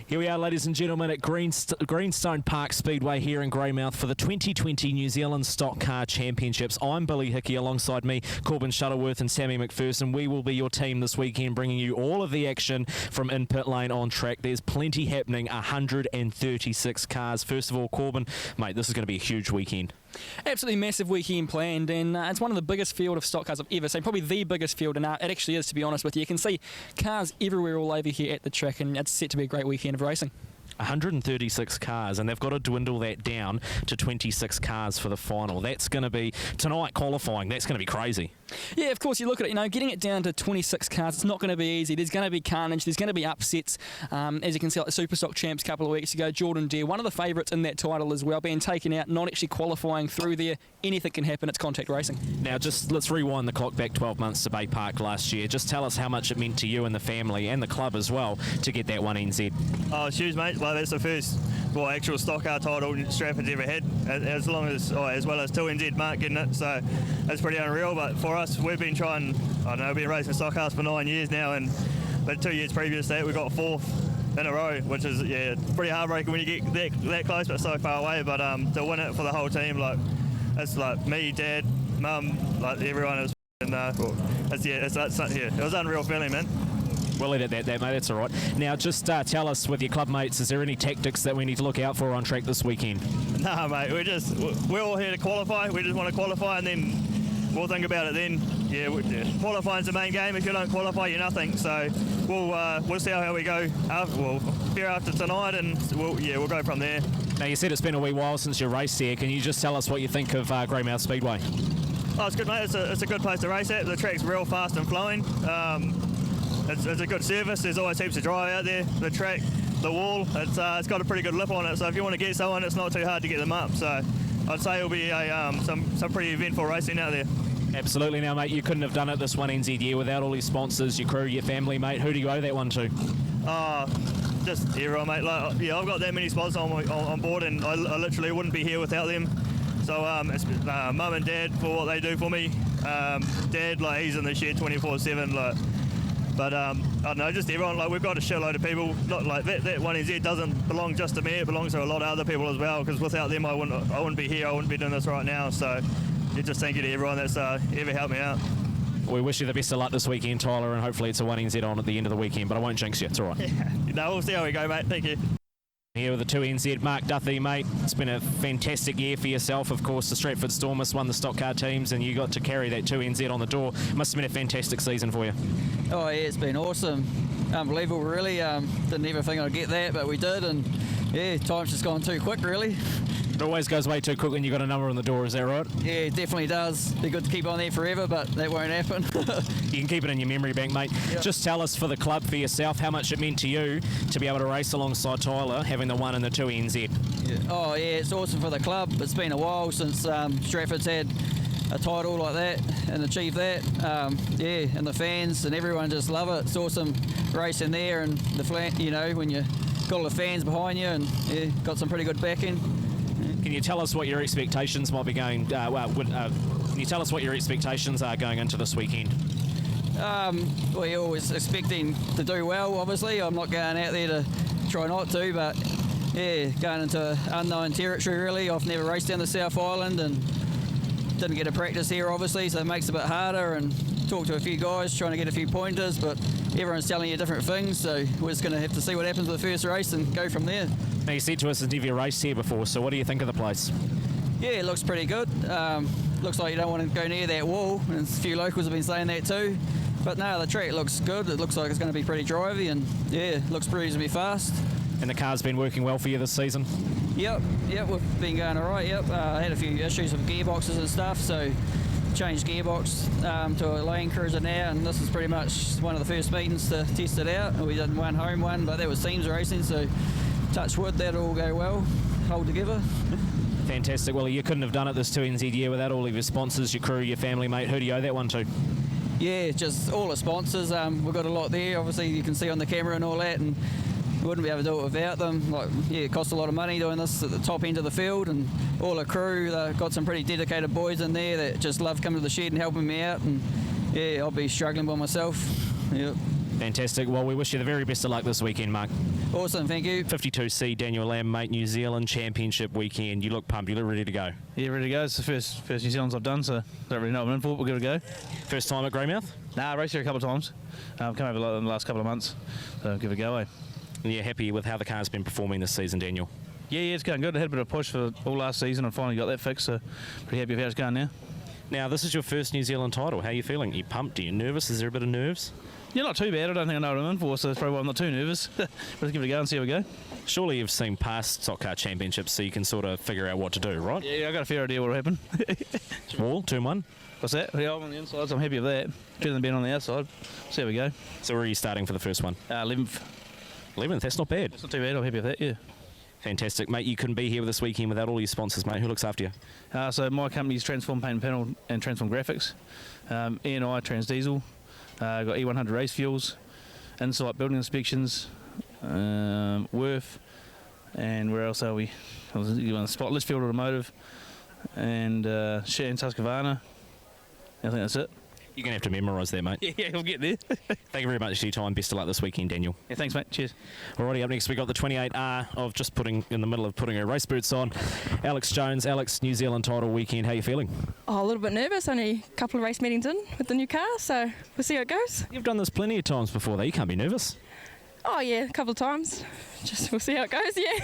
Here we are, ladies and gentlemen, at Greenstone Park Speedway here in Greymouth for the 2020 New Zealand Stock Car Championships. I'm Billy Hickey, alongside me, Corbin Shuttleworth and Sammy McPherson. We will be your team this weekend, bringing you all of the action from in-pit lane on track. There's plenty happening, 136 cars. First of all, Corbin, mate, this is going to be a huge weekend. Absolutely massive weekend planned, and it's one of the biggest field of stock cars I've ever seen, probably the biggest field, and it actually is, to be honest with you. You can see cars everywhere all over here at the track, and it's set to be a great weekend of racing. 136 cars, and they've got to dwindle that down to 26 cars for the final. That's going to be, tonight qualifying, that's going to be crazy. Yeah, of course, you look at it, getting it down to 26 cars, it's not going to be easy. There's going to be carnage, there's going to be upsets. As you can see, like the Super Stock Champs a couple of weeks ago, Jordan Deere, one of the favourites in that title as well, being taken out, not actually qualifying through there. Anything can happen, it's contact racing. Now, just let's rewind the clock back 12 months to Bay Park last year. Just tell us how much it meant to you and the family and the club as well to get that one NZ. Oh, it's huge, mate. Like, that's the first actual stock car title Stratford's ever had, as well as 2 NZ Mark getting it, so that's pretty unreal. But for us, we've been trying, we've been racing stock cars for 9 years now, and but 2 years previous to that we got 4th in a row, which is pretty heartbreaking when you get that close but so far away. But to win it for the whole team, it's like me, Dad, Mum, everyone is, and it was an unreal feeling, man. We'll leave it at that, mate. That's all right. Now, just tell us, with your club mates, is there any tactics that we need to look out for on track this weekend? Nah, mate. We're all here to qualify. We just want to qualify, and then we'll think about it then. Qualifying's the main game. If you don't qualify, you're nothing. So we'll see how we go. After tonight, and we'll go from there. Now, you said it's been a wee while since you raced here. Can you just tell us what you think of Greymouth Speedway? Oh, it's good, mate. It's a good place to race at. The track's real fast and flowing. It's a good service. There's always heaps of drive out there. The track, the wall, it's got a pretty good lip on it. So if you want to get someone, it's not too hard to get them up. So I'd say it'll be some pretty eventful racing out there. Absolutely. Now, mate, you couldn't have done it this one NZ year without all your sponsors, your crew, your family, mate. Who do you owe that one to? Just everyone, mate. I've got that many sponsors on board, and I literally wouldn't be here without them. So it's Mum and Dad for what they do for me. Dad, he's in the shed 24/7, But I don't know, just everyone, we've got a shitload of people. Not like that one NZ doesn't belong just to me, it belongs to a lot of other people as well, because without them I wouldn't be here, I wouldn't be doing this right now. So just thank you to everyone that's ever helped me out. We wish you the best of luck this weekend, Tyler, and hopefully it's a 1NZ on at the end of the weekend, but I won't jinx you, it's all right. No, we'll see how we go, mate. Thank you. Here with the 2NZ, Mark Duthie, mate. It's been a fantastic year for yourself. Of course, the Stratford Stormers won the stock car teams, and you got to carry that 2NZ on the door. Must have been a fantastic season for you. Oh yeah, it's been awesome. Unbelievable, really. Didn't ever think I'd get that, but we did, and yeah, time's just gone too quick, really. It always goes way too quick when you've got a number on the door, is that right? Yeah, it definitely does. Be good to keep on there forever, but that won't happen. You can keep it in your memory bank, mate. Yep. Just tell us, for the club, for yourself, how much it meant to you to be able to race alongside Tyler, having the 1 and the 2 NZ. Yeah. Oh yeah, it's awesome for the club. It's been a while since Stratford's had a title like that and achieved that. And the fans and everyone just love it. It's awesome racing there, and when you got all the fans behind you, and got some pretty good backing. Can you tell us what your expectations might be going? Can you tell us what your expectations are going into this weekend? We're always expecting to do well. Obviously, I'm not going out there to try not to, but yeah, going into unknown territory. Really, I've never raced down the South Island and didn't get a practice here, obviously, so it makes it a bit harder. And talk to a few guys, trying to get a few pointers, but everyone's telling you different things. So we're just going to have to see what happens with the first race and go from there. Now, you said to us that you've raced here before, so what do you think of the place? Yeah, it looks pretty good. Looks like you don't want to go near that wall, and a few locals have been saying that too. But no, the track looks good. It looks like it's going to be pretty drivey, and yeah, looks reasonably fast. And the car's been working well for you this season? Yep, we've been going all right, yep. I had a few issues with gearboxes and stuff, so changed gearbox to a lane cruiser now, and this is pretty much one of the first meetings to test it out. We did one home one, but that was teams racing, so touch wood, that'll all go well, hold together. Fantastic. Well, you couldn't have done it this 2NZ year without all of your sponsors, your crew, your family, mate. Who do you owe that one to? Yeah, just all the sponsors. We've got a lot there, obviously you can see on the camera and all that, and we wouldn't be able to do it without them. It costs a lot of money doing this at the top end of the field, and all the crew, they've got some pretty dedicated boys in there that just love coming to the shed and helping me out, and yeah, I'll be struggling by myself. Yep. Fantastic. Well, we wish you the very best of luck this weekend, Mark. Awesome, thank you. 52C Daniel Lamb, mate, New Zealand Championship weekend. You look pumped. You look ready to go. Yeah, ready to go. It's the first New Zealand's I've done, so don't really know what I'm in for. We'll give it a go. First time at Greymouth? Nah, I raced here a couple of times. Come over in the last couple of months, so give it a go, eh? And you're happy with how the car's been performing this season, Daniel? Yeah, it's going good. I had a bit of a push for all last season and finally got that fixed, so pretty happy with how it's going now. Now, this is your first New Zealand title. How are you feeling? Are you pumped? Are you nervous? Is there a bit of nerves? Yeah, not too bad. I don't think I know what I'm in for, so that's probably why I'm not too nervous. But let's give it a go and see how we go. Surely you've seen past Stockcar championships, so you can sort of figure out what to do, right? Yeah, I got a fair idea what will happen. Wall, turn one. What's that? Yeah, I'm on the inside, so I'm happy with that. Better than being on the outside. See how we go. So where are you starting for the first one? 11th. 11th, that's not bad. That's not too bad. I'm happy with that, yeah. Fantastic, mate. You couldn't be here this weekend without all your sponsors, mate. Who looks after you? So my company's Transform Paint and Panel and Transform Graphics. E&I Transdiesel. Got E100 Race Fuels. Insight Building Inspections. Worth. And where else are we? Spot Litchfield Automotive. And Shan Tuscavana. I think that's it. You're going to have to memorise that, mate. Yeah, we'll get there. Thank you very much for your time. Best of luck this weekend, Daniel. Yeah, thanks, mate. Cheers. Alrighty, up next we got the 28R of just putting in the middle of putting her race boots on. Alex Jones. Alex, New Zealand title weekend. How you feeling? Oh, a little bit nervous. Only a couple of race meetings in with the new car, so we'll see how it goes. You've done this plenty of times before, though. You can't be nervous. Oh yeah, a couple of times. Just we'll see how it goes. Yeah.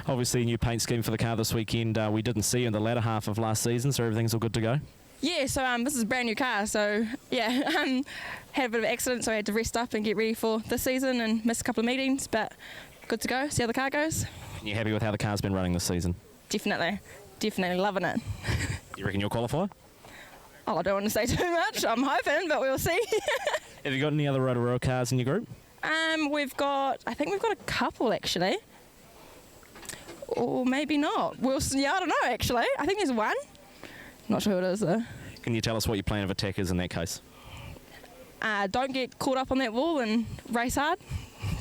Obviously, new paint scheme for the car this weekend. We didn't see you in the latter half of last season, so everything's all good to go. Yeah. So this is a brand new car. So yeah, had a bit of an accident, so I had to rest up and get ready for this season and miss a couple of meetings, but good to go. See how the car goes. And you're happy with how the car's been running this season? Definitely loving it. You reckon you'll qualify? Oh, I don't want to say too much. I'm hoping, but we'll see. Have you got any other Rotorua cars in your group? I think we've got a couple actually, or maybe not. We'll see. Yeah, I don't know actually. I think there's one. Not sure who it is though. Can you tell us what your plan of attack is in that case? Don't get caught up on that wall and race hard.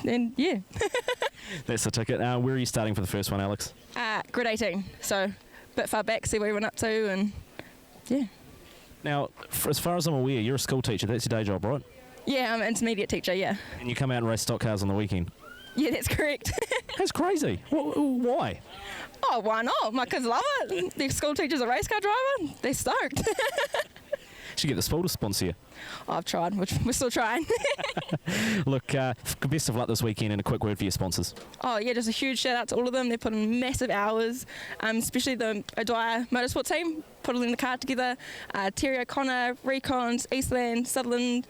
Then yeah. That's the ticket. Where are you starting for the first one, Alex? Grid 18. So a bit far back, see where we went up to, and yeah. Now, as far as I'm aware, you're a school teacher. That's your day job, right? Yeah, I'm an intermediate teacher. Yeah. And you come out and race stock cars on the weekend. Yeah, that's correct. That's crazy. Why? Oh, why not? My kids love it. Their school teacher's a race car driver. They're stoked. Should get the school to sponsor you. I've tried. We're still trying. Look, best of luck this weekend, and a quick word for your sponsors. Oh yeah, just a huge shout out to all of them. They put in massive hours, especially the O'Dwyer Motorsport team, putting the car together. Terry O'Connor, Recons, Eastland, Sutherland,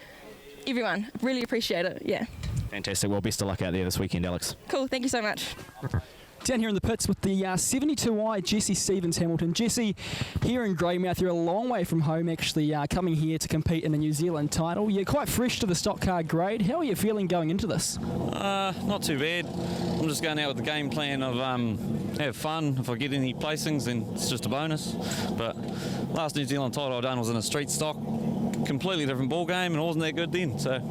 everyone. Really appreciate it. Yeah. Fantastic. Well, best of luck out there this weekend, Alex. Cool. Thank you so much. Down here in the pits with the 72i Jesse Stevens Hamilton. Jesse, here in Greymouth, you're a long way from home actually, coming here to compete in the New Zealand title. You're quite fresh to the stock car grade. How are you feeling going into this? Not too bad. I'm just going out with the game plan of have fun. If I get any placings, then it's just a bonus. But last New Zealand title I done was in a street stock. Completely different ball game, and it wasn't that good then. So.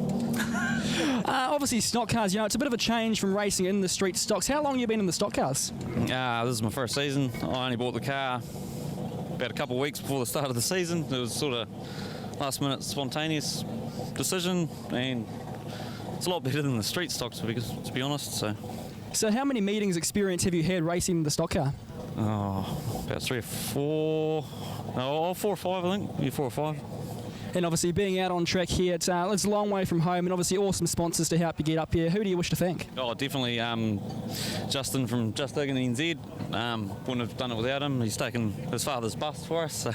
Obviously, stock cars, it's a bit of a change from racing in the street stocks. How long have you been in the stock cars? This is my first season. I only bought the car about a couple of weeks before the start of the season. It was sort of last minute spontaneous decision, and it's a lot better than the street stocks, because to be honest. So how many meetings experience have you had racing the stock car? About 3 or 4. 4 or 5, I think. Yeah, 4 or 5. And obviously being out on track here, it's a long way from home, and obviously awesome sponsors to help you get up here. Who do you wish to thank? Oh, definitely Justin from Just Digging NZ. Wouldn't have done it without him. He's taken his father's bus for us.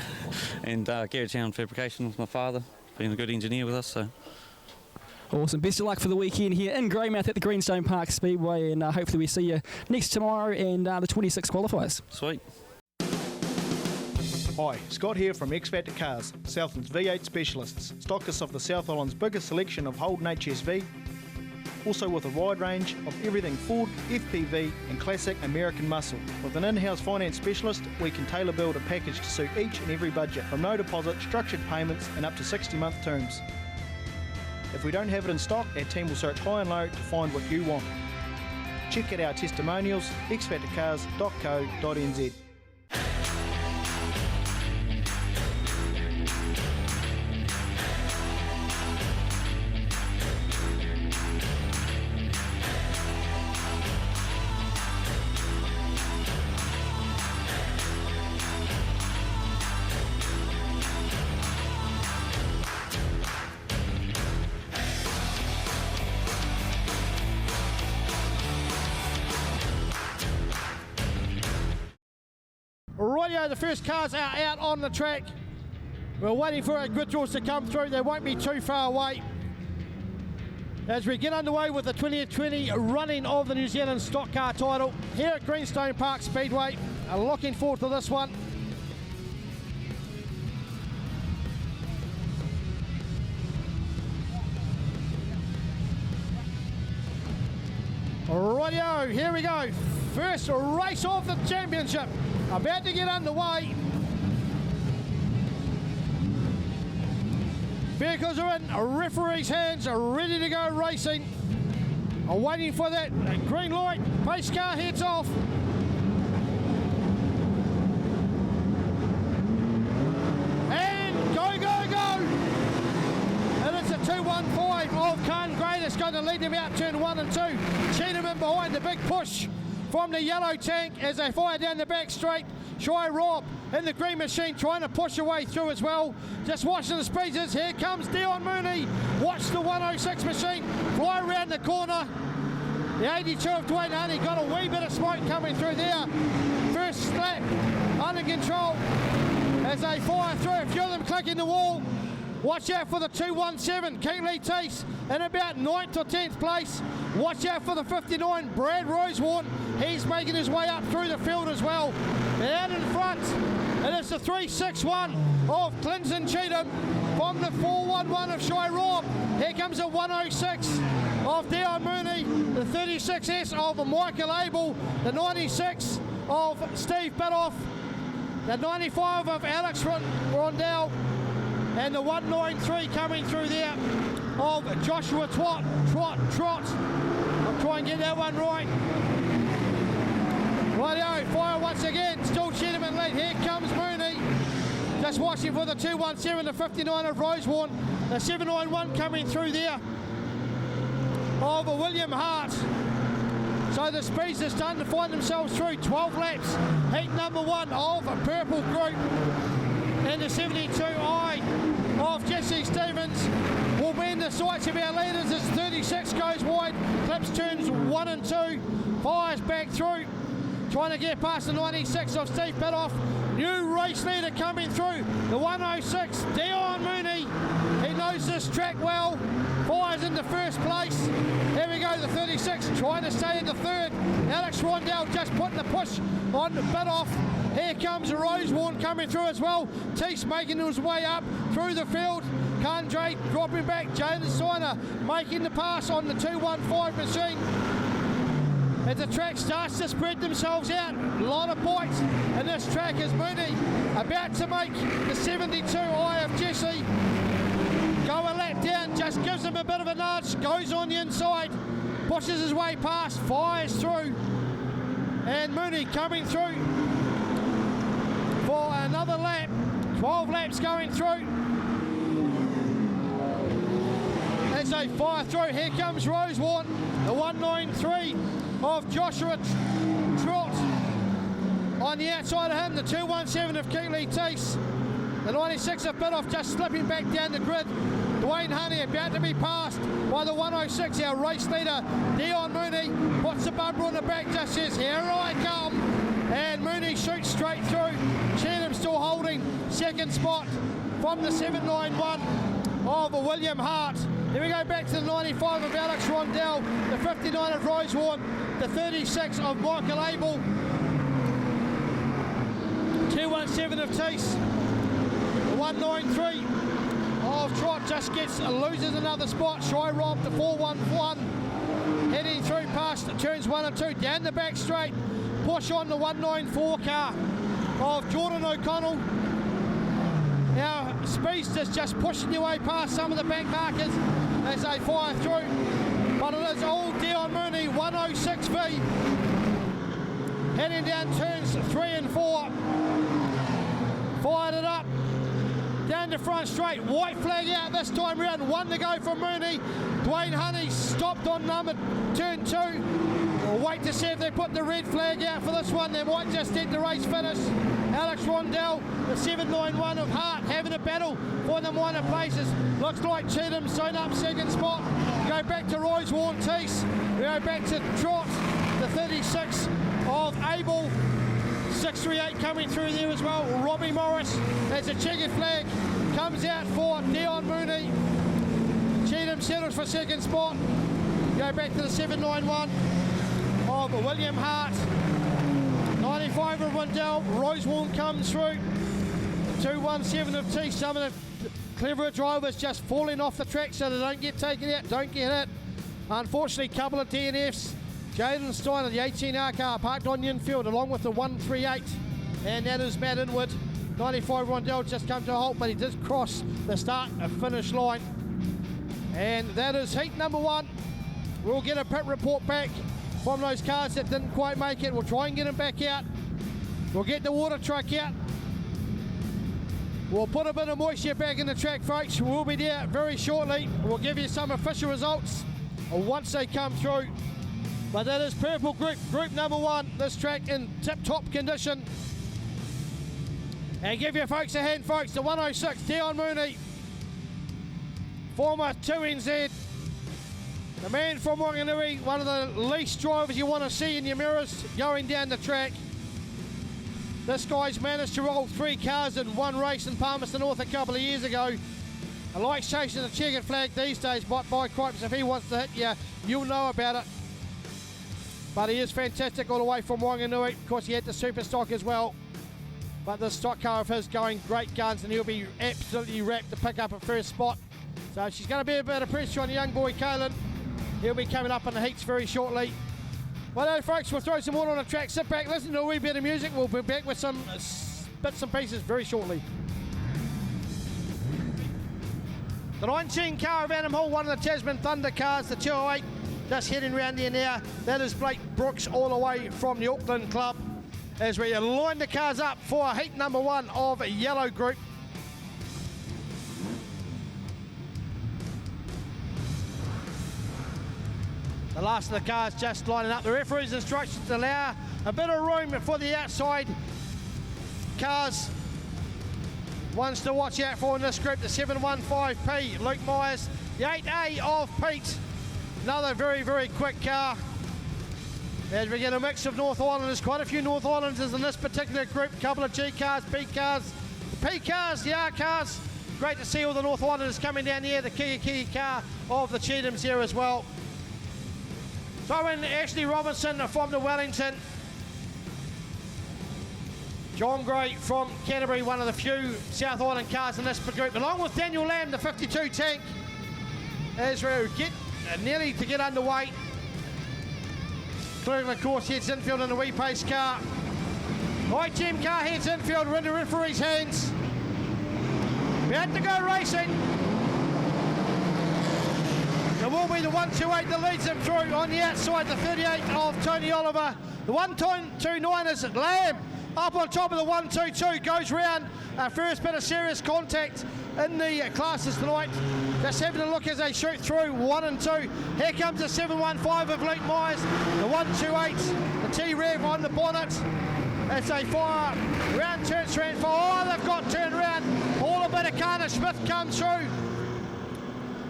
And Gary Town Fabrication was my father, being a good engineer with us. So. Awesome. Best of luck for the weekend here in Greymouth at the Greenstone Park Speedway, and hopefully we see you next tomorrow and the 26 qualifiers. Sweet. Hi, Scott here from X Factor Cars, Southland's V8 specialists, stockists of the South Island's biggest selection of Holden HSV, also with a wide range of everything Ford, FPV and classic American muscle. With an in-house finance specialist, we can tailor build a package to suit each and every budget, from no deposit, structured payments and up to 60-month terms. If we don't have it in stock, our team will search high and low to find what you want. Check out our testimonials, xfactorcars.co.nz. Rightio, the first cars are out on the track. We're waiting for our grid draws to come through. They won't be too far away as we get underway with the 2020 running of the New Zealand Stock Car title here at Greenstone Park Speedway. Looking forward to this one. Rightio, here we go. First race of the championship about to get underway. Vehicles are in referee's hands, are ready to go racing. Are waiting for that green light. Pace car heads off. And go, go, go! And it's a 215 of Khan Gray that's going to lead them out turn 1 and 2. Cheatham in behind, the big push from the yellow tank as they fire down the back straight. Shy Rob in the green machine trying to push away through as well. Just watching the speeds. Here comes Dion Mooney. Watch the 106 machine fly around the corner. The 82 of Dwayne Honey got a wee bit of smoke coming through there. First lap under control as they fire through. A few of them clicking the wall. Watch out for the 217, Keatley Teese in about 9th or 10th place. Watch out for the 59, Brad Rosewarn. He's making his way up through the field as well. And out in front, it is the 361 of Clinton Cheatham from the 411 of Shy Rob. Here comes the 106 of Dion Mooney, the 36S of Michael Abel, the 96 of Steve Bidoff, the 95 of Alex Rondell, and the 193 coming through there of Joshua Trot. I'll try and get that one right. Rightio, fire once again. Still Cheatham in lead. Here comes Mooney. Just watching for the 217, the 59 of Rosewarn. The 791 coming through there of William Hart. So the speeds are starting to find themselves through. 12 laps. Heat number 1 of Purple Group. And the 72i of Jesse Stevens will be in the sights of our leaders as 36 goes wide, clips turns 1 and 2, fires back through, trying to get past the 96 of Steve Bidoff. New race leader coming through, the 106, Dion Mooney. He knows this track well, fires into first place. Here we go, the 36 trying to stay in the third. Alex Rondell just putting the push on Bidoff. Here comes Rosewarn coming through as well. Teese making his way up through the field. Kandre dropping back. James Siner making the pass on the 215 machine. As the track starts to spread themselves out, a lot of points. And this track is Mooney about to make the 72i of Jesse go a lap down. Just gives him a bit of a nudge. Goes on the inside. Pushes his way past. Fires through. And Mooney coming through for another lap. 12 laps going through. As they fire through, here comes Rosewarn, the 193 of Joshua Trot. On the outside of him, the 217 of Keatley Teese. The 96 of Bidoff just slipping back down the grid. Dwayne Honey about to be passed by the 106, our race leader, Dion Mooney. Puts the bumper on the back, just says, here I come. And Mooney shoots straight through. Cheatham still holding second spot from the 791 of William Hart. Here we go back to the 95 of Alex Rondell, the 59 of Rosewarn, the 36 of Michael Abel, 217 of Teese, the 193 of Trot just loses another spot. Shy Rob, the 411, heading through past turns 1 and 2, down the back straight. Push on the 194 car of Jordan O'Connell. Now, Speedster's just pushing your way past some of the back markers as they fire through. But it is all Dion Mooney, 106V. Heading down turns 3 and 4. Fired it up. Down the front straight. White flag out this time round. 1 to go for Mooney. Dwayne Honey stopped on number turn 2. We'll wait to see if they put the red flag out for this one. They might just let the race finish. Alex Rondell, the 791 of Hart, having a battle for the minor places. Looks like Cheatham's sewn up second spot. Go back to Rosewarn Teese. We go back to Trot, the 36 of Abel. 638 coming through there as well. Robbie Morris as a checkered flag comes out for Dion Mooney. Cheatham settles for second spot. Go back to the 791 of William Hart. 95 of Wendell. Rosewarne comes through. 217 of T. Some of the cleverer drivers just falling off the track so they don't get taken out, don't get hit. Unfortunately, a couple of DNFs. Jaden Steiner, the 18R car, parked on the infield along with the 138. And that is Matt Inwood. 95 Rondell just come to a halt, but he did cross the start and finish line. And that is heat number 1. We'll get a pit report back from those cars that didn't quite make it. We'll try and get them back out. We'll get the water truck out. We'll put a bit of moisture back in the track, folks. We'll be there very shortly. We'll give you some official results once they come through. But that is Purple Group number 1. This track in tip-top condition. And give you folks a hand, folks. The 106, Dion Mooney. Former 2NZ. The man from Wanganui, one of the least drivers you want to see in your mirrors going down the track. This guy's managed to roll 3 cars in one race in Palmerston North a couple of years ago. He likes chasing the checkered flag these days, but by cripes, if he wants to hit you, you'll know about it. But he is fantastic all the way from Wanganui. Of course, he had the super stock as well. But the stock car of his going great guns, and he'll be absolutely wrapped to pick up a first spot. So she's going to be a bit of pressure on the young boy, Kalen. He'll be coming up in the heats very shortly. Well, then, folks, we'll throw some water on the track. Sit back, listen to a wee bit of music. We'll be back with some bits and pieces very shortly. The 19 car of Adam Hall, one of the Tasman Thunder cars, the 208, just heading round there now. That is Blake Brooks all the way from the Auckland Club as we line the cars up for heat number 1 of Yellow Group. The last of the cars just lining up. The referee's instructions allow a bit of room for the outside cars. Ones to watch out for in this group, the 715P, Luke Myers. The 8A of Pete, another very, very quick car. As we get a mix of North Islanders, quite a few North Islanders in this particular group. A couple of G cars, B cars, the P cars, the R cars. Great to see all the North Islanders coming down here. The Kia car of the Cheathams here as well. Throw in Ashley Robinson from the Wellington. John Gray from Canterbury, one of the few South Island cars in this group, along with Daniel Lamb, the 52 tank, as we get nearly to get underway. Cleveland, of course, heads infield in the wee pace car. High team car heads infield, we're in the referee's hands. About to go racing. There will be the 128 that leads them through on the outside, the 38 of Tony Oliver. The 129 is Lamb. Up on top of the 122, goes round. First bit of serious contact in the classes tonight. Just having a look as they shoot through 1 and 2. Here comes the 715 of Luke Myers. The 128, the T-Rev on the bonnet. As they fire round turn straight for. Oh, they've got turned around. All a bit of Carter Smith comes through.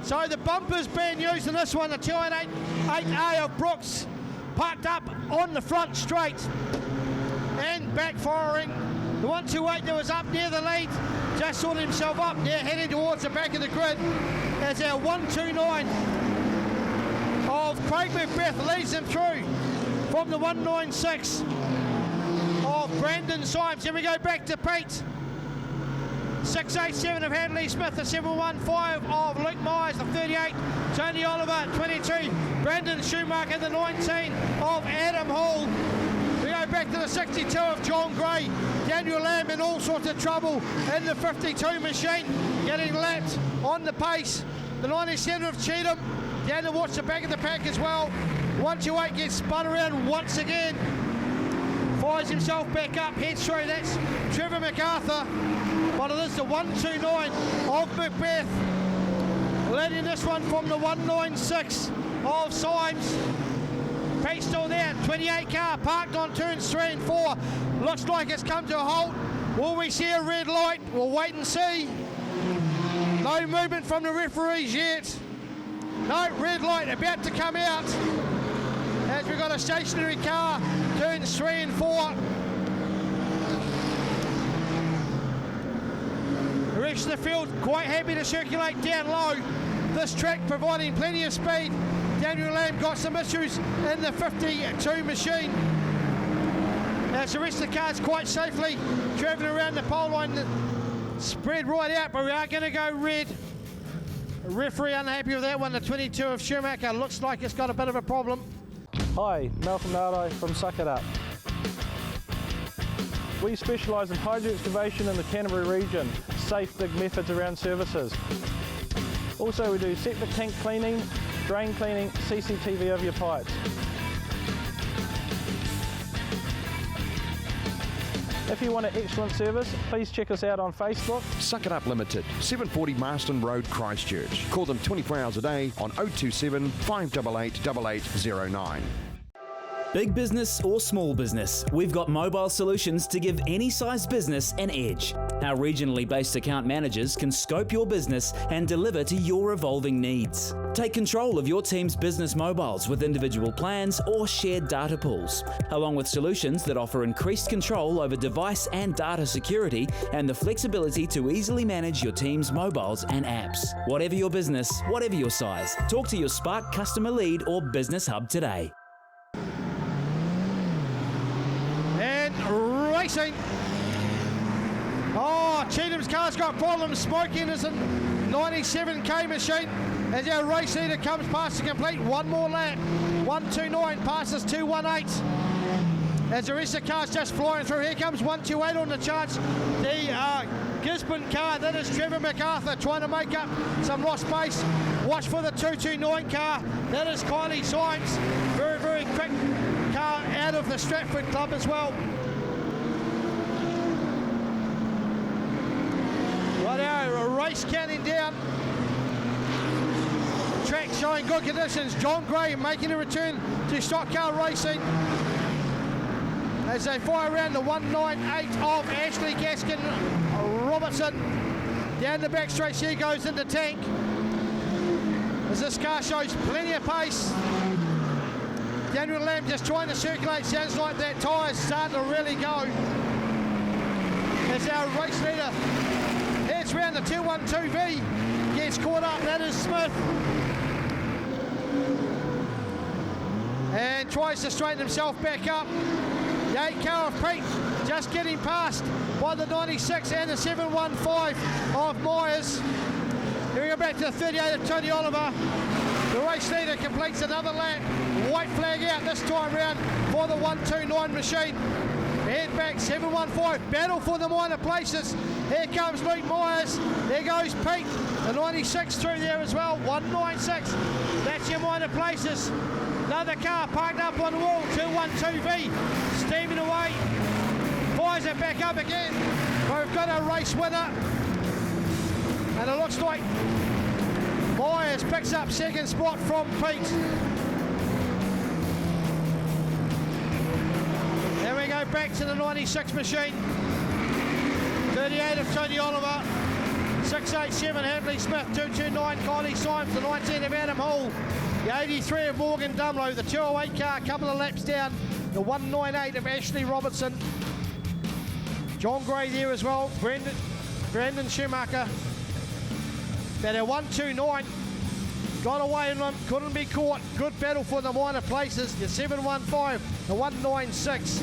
So the bumper's being used in this one. The 288A of Brooks parked up on the front straight and backfiring. The 128 that was up near the lead just sorted himself up there, heading towards the back of the grid as our 129 of Craig Macbeth leads them through from the 196 of Brandon Symes. Then we go back to Pete. 687 of Hadley Smith, the 715 of Luke Myers, the 38, Tony Oliver, 22, Brandon Schumacher, the 19 of Adam Hall. We go back to the 62 of John Gray, Daniel Lamb in all sorts of trouble in the 52 machine, getting lapped on the pace. The 97 of Cheatham, down to watch the back of the pack as well. 128 gets spun around once again, fires himself back up, heads through. That's Trevor MacArthur. But it is the 129 of Macbeth, leading this one from the 196 of Symes. Pete still there, 28 car parked on turns 3 and 4. Looks like it's come to a halt. Will we see a red light? We'll wait and see. No movement from the referees yet. No, red light about to come out. As we've got a stationary car, turns 3 and 4. rest of the field quite happy to circulate down low. This track providing plenty of speed. Daniel Lamb got some issues in the 52 machine. As the rest of the cars quite safely travelling around the pole line, spread right out, but we are going to go red. The referee unhappy with that one. The 22 of Schumacher looks like it's got a bit of a problem. Hi, Malcolm Nardo from Suck It Up. We specialise in hydro excavation in the Canterbury region, safe big methods around services. Also we do septic tank cleaning, drain cleaning, CCTV over your pipes. If you want an excellent service, please check us out on Facebook. Suck It Up Limited, 740 Marston Road, Christchurch. Call them 24 hours a day on 027 588 8809. Big business or small business, we've got mobile solutions to give any size business an edge. Our regionally based account managers can scope your business and deliver to your evolving needs. Take control of your team's business mobiles with individual plans or shared data pools, along with solutions that offer increased control over device and data security and the flexibility to easily manage your team's mobiles and apps. Whatever your business, whatever your size, talk to your Spark customer lead or business hub today. Racing. Oh, Cheatham's car's got problems. Smoking is a 97k machine as our race leader comes past to complete one more lap. 129 passes 218. As the rest of the car's just flying through. Here comes 128 on the charts. The Gisborne car, that is Trevor MacArthur trying to make up some lost space. Watch for the 229 car. That is Kylie Symes. Very, very quick car out of the Stratford Club as well. Right now, a race counting down. Track showing good conditions. John Gray making a return to Stockcar racing as they fire around the 198 of Ashley Gaskin Robertson. Down the back straight, she goes into tank. As this car shows plenty of pace. Daniel Lamb just trying to circulate. Sounds like that tyre's starting to really go. As our race leader heads round the 212V, gets caught up. That is Smith. And tries to straighten himself back up. The 8 car of Pete just getting passed by the 96 and the 715 of Myers. Here we go back to the 38 of Tony Oliver. The race leader completes another lap. White flag out this time round for the 129 machine. Head back 715. Battle for the minor places. Here comes Luke Myers. There goes Pete. The 96 through there as well. 196. That's your minor places. Another car parked up on the wall. 212V. Steaming away. Fires it back up again. We've got a race winner. And it looks like Myers picks up second spot from Pete. Then we go back to the 96 machine. 38 of Tony Oliver. 687 Hadley Smith. 229 Kylie Symes. The 19 of Adam Hall. The 83 of Morgan Dumlow. The 208 car a couple of laps down. The 198 of Ashley Robertson. John Gray there as well. Brandon Schumacher. But our 129 got away in them, couldn't be caught. Good battle for the minor places. The 715, the 196.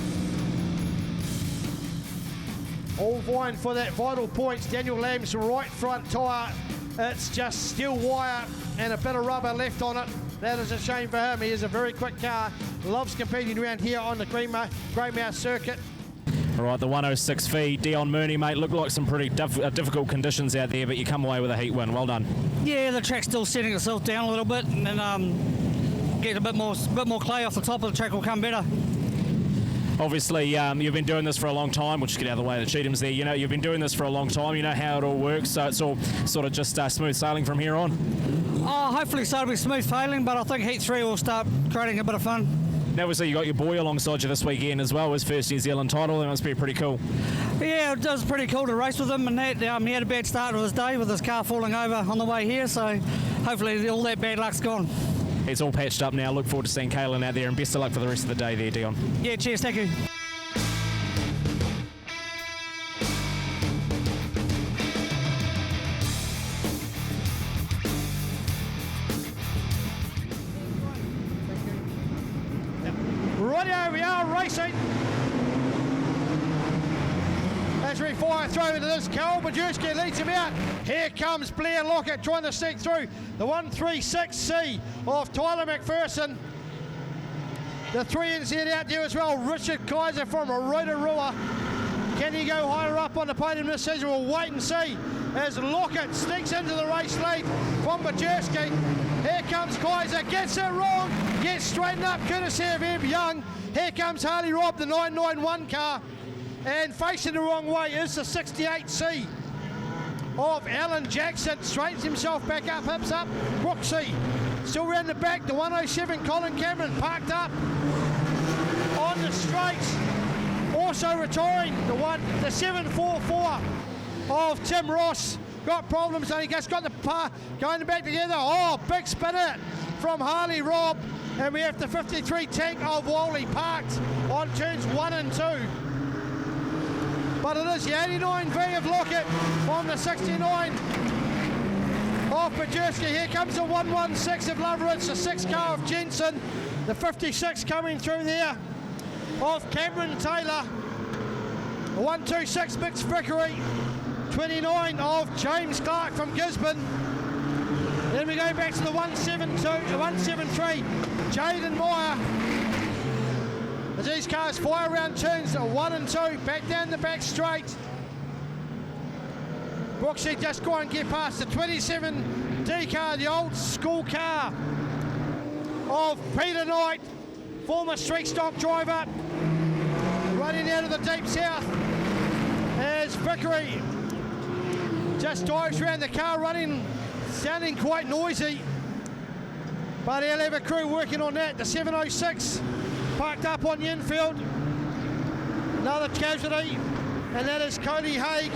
All vying for that vital points. Daniel Lamb's right front tyre. It's just steel wire and a bit of rubber left on it. That is a shame for him. He is a very quick car. Loves competing around here on the Greymouth circuit. All right, the 106V, Dion Mooney, mate, looked like some pretty difficult conditions out there, but you come away with a heat win. Well done. Yeah, the track's still setting itself down a little bit, and then get a bit more clay off the top of the track will come better. Obviously, you've been doing this for a long time. We'll just get out of the way. The Cheatham's there. You know, you've been doing this for a long time. You know how it all works, so it's all sort of just smooth sailing from here on. Oh, hopefully so. It'll be smooth sailing, but I think Heat 3 will start creating a bit of fun. Now, obviously, you got your boy alongside you this weekend as well. His first New Zealand title. That must be pretty cool. Yeah, it was pretty cool to race with him, and that he had a bad start of his day with his car falling over on the way here, so hopefully all that bad luck's gone. It's all patched up now. Look forward to seeing Kaylin out there, and best of luck for the rest of the day there, Dion. Yeah, cheers, thank you. Rightio, we are racing. As we fire through into this, Carol Bajewski leads him out. Here comes Blair Lockett trying to sneak through the 136C of Tyler McPherson. The 3NZ out there as well, Richard Kaiser from Rotorua. Can he go higher up on the podium this season? We'll wait and see as Lockett sneaks into the race lead from Bajewski. Here comes Kaiser, gets it wrong, gets straightened up courtesy of Eb Young. Here comes Harley Robb, the 991 car. And facing the wrong way is the 68C of Alan Jackson. Straightens himself back up, hips up. Brooksy still round the back. The 107 Colin Cameron parked up on the straights. Also retiring the 744 of Tim Ross. Got problems and he just got the par going back together. Oh, big spinner from Harley Robb. And we have the 53 tank of Wally parked on turns 1 and 2. But it is the 89V of Lockett from the 69 of Bajewski. Here comes the 116 of Loveridge, the 6 car of Jensen. The 56 coming through there of Cameron Taylor. The 126 Mix Vickery. 29 of James Clark from Gisborne. Then we go back to the 172, the 173, Jaden Meyer. As these cars fire around turns 1 and 2, back down the back straight. Brooksy just go and get past the 27D car, the old school car of Peter Knight, former street stock driver, running out of the deep south as Vickery just dives around the car, running, sounding quite noisy, but he'll have a crew working on that. The 706 parked up on the infield. Another casualty, and that is Cody Haig.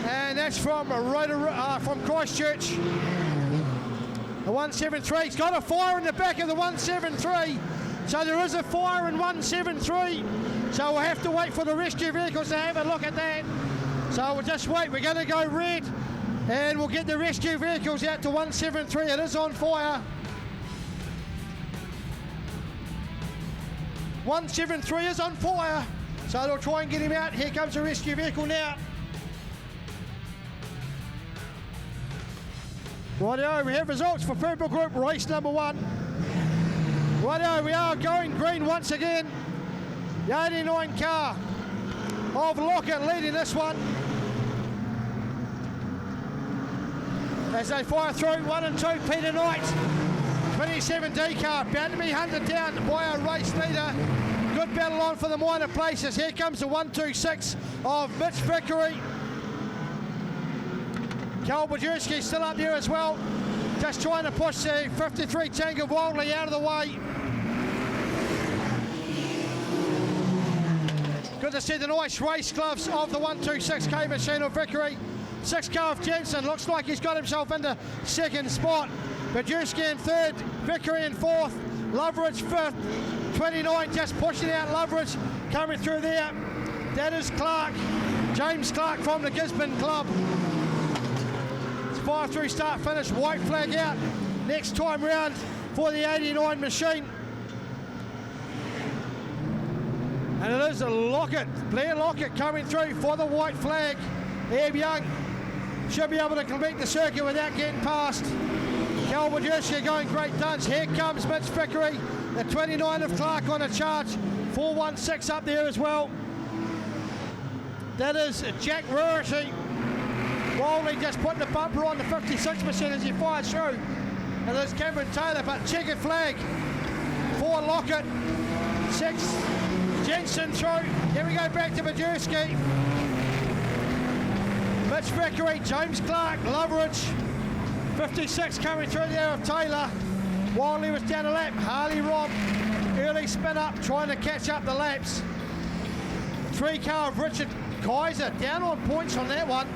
And that's from Christchurch. The 173's got a fire in the back of the 173. So there is a fire in 173. So we'll have to wait for the rescue vehicles to have a look at that. So we'll just wait. We're going to go red and we'll get the rescue vehicles out to 173. It is on fire. 173 is on fire. So they'll try and get him out. Here comes the rescue vehicle now. Rightio, we have results for Purple Group race number 1. Rightio, we are going green once again. The 89 car of Lockett leading this one. As they fire through 1 and 2, Peter Knight. 27D car about to be hunted down by our race leader. Good battle on for the minor places. Here comes the 126 of Mitch Vickery. Carl Bajewski still up there as well. Just trying to push the 53 tank of Wildley out of the way. Good to see the nice race gloves of the 126K machine of Vickery. 6 car of Jensen, looks like he's got himself into second spot. Bajewski in third, Vickery in fourth, Loveridge fifth, 29 just pushing out Loveridge, coming through there. That is Clark, James Clark from the Gisborne Club. It's 5 through start finish, white flag out. Next time round for the 89 machine. And it is Lockett, Blair Lockett coming through for the white flag. Eb Young should be able to complete the circuit without getting past. Cal Bajewski going great dance. Here comes Mitch Vickery, the 29 of Clark on a charge. 416 up there as well. That is Jack Rarity. Wildley just putting the bumper on the 56 machine as he fires through. And there's Cameron Taylor, but checkered flag for Lockett. 6 Jensen through. Here we go back to Bajewski. Mitch Vickery, James Clark, Loveridge. 56 coming through there of Taylor. Wildley was down a lap. Harley Robb, early spin up, trying to catch up the laps. 3 car of Richard Kaiser, down on points on that one.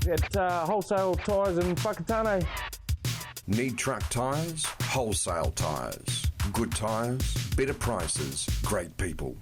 At Wholesale Tyres in Whakatane. Need truck tyres? Wholesale tyres. Good tyres, better prices, great people.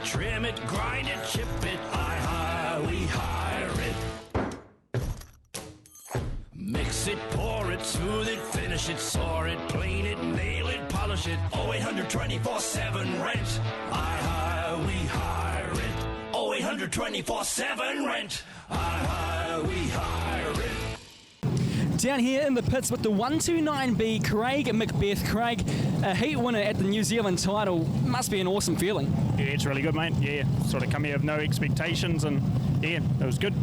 Trim it, grind it, chip it, we hire it. Mix it, pour it, smooth it, finish it, saw it, clean it, nail it, polish it. 0800 24/7 rent. We hire it. 0800 24/7 rent. We hire it. Down here in the pits with the 129B, Craig Macbeth. Craig, a heat winner at the New Zealand title. Must be an awesome feeling. Yeah, it's really good, mate. Yeah, sort of come here with no expectations, and yeah, it was good.